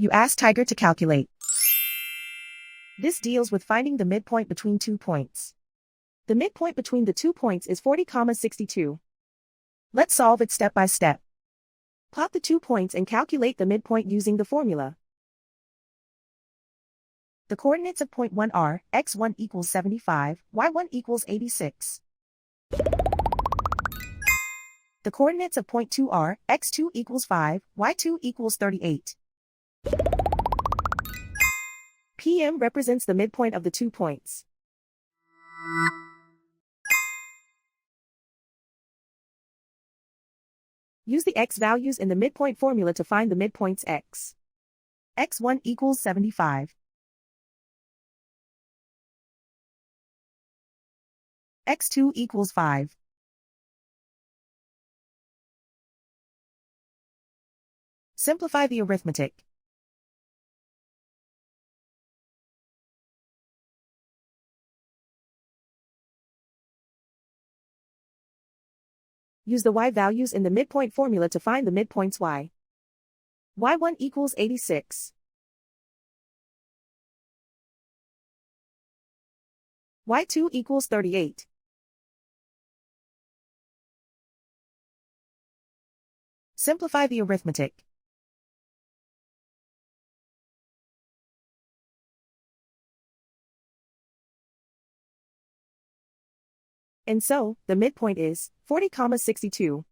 You ask Tiger to calculate. This deals with finding the midpoint between 2 points. The midpoint between the 2 points is 40,62. Let's solve it step by step. Plot the 2 points and calculate the midpoint using the formula. The coordinates of point 1 are x1 equals 75, y1 equals 86. The coordinates of point 2 are x2 equals 5, y2 equals 38. PM represents the midpoint of the 2 points. Use the x values in the midpoint formula to find the midpoints x. x1 equals 75. x2 equals 5. Simplify the arithmetic. Use the y values in the midpoint formula to find the midpoints y. y1 equals 86. y2 equals 38. Simplify the arithmetic. And so, the midpoint is 40,62.